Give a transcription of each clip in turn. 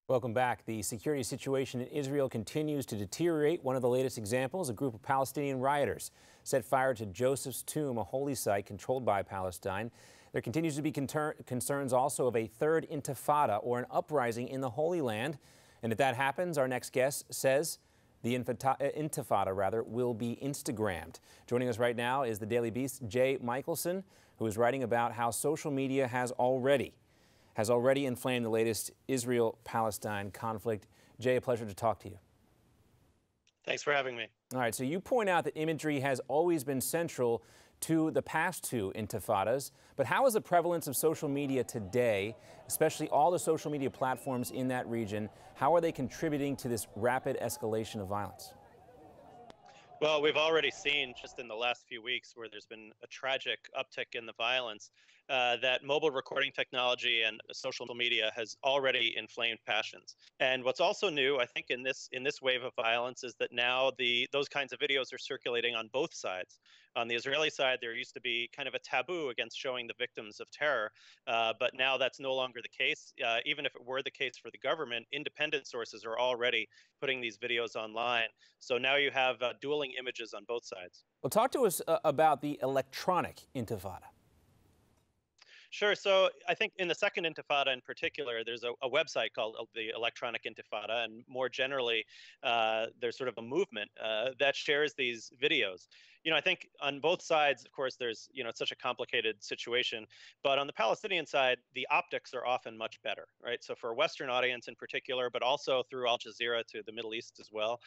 Welcome back. The security situation in Israel continues to deteriorate. One of the latest examples, a group of Palestinian rioters set fire to Joseph's tomb, a holy site controlled by Palestine. There continues to be concerns also of a third Intifada, or an uprising in the Holy Land. And if that happens, our next guest says the Intifada will be Instagrammed. Joining us right now is the Daily Beast's Michaelson, who is writing about how social media has already inflamed the latest Israel-Palestine conflict. Jay, a pleasure to talk to you. Thanks for having me. All right, so you point out that imagery has always been central to the past two intifadas, but how is the prevalence of social media today, especially all the social media platforms in that region, how are they contributing to this rapid escalation of violence? Well, we've already seen just in the last few weeks where there's been a tragic uptick in the violence, that mobile recording technology and social media has already inflamed passions. And what's also new, I think, in this wave of violence is that now those kinds of videos are circulating on both sides. On the Israeli side, there used to be kind of a taboo against showing the victims of terror, but now that's no longer the case. Even if it were the case for the government, independent sources are already putting these videos online. So now you have dueling images on both sides. Well, talk to us about the electronic intifada. Sure. So I think in the second Intifada in particular, there's a website called the Electronic Intifada, and more generally, there's sort of a movement that shares these videos. I think on both sides, of course, there's, it's such a complicated situation, but on the Palestinian side, the optics are often much better, right? So for a Western audience in particular, but also through Al Jazeera to the Middle East as well,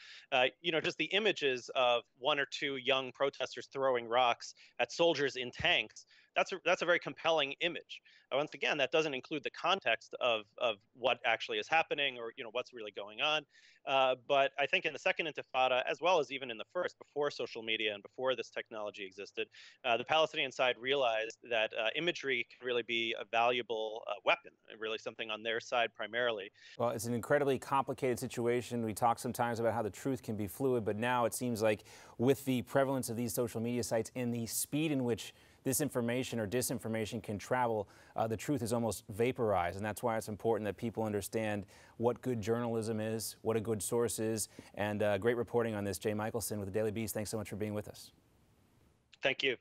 just the images of one or two young protesters throwing rocks at soldiers in tanks, that's a very compelling image. Once again, that doesn't include the context of what actually is happening, or what's really going on. But I think in the second Intifada, as well as even in the first, before social media and before this technology existed, the Palestinian side realized that imagery can really be a valuable weapon, really something on their side primarily. Well, it's an incredibly complicated situation. We talk sometimes about how the truth can be fluid, but now it seems like with the prevalence of these social media sites and the speed in which this information or disinformation can travel, the truth is almost vaporized. And that's why it's important that people understand what good journalism is, what a good source is, and great reporting on this. Michaelson with the Daily Beast, thanks so much for being with us. Thank you.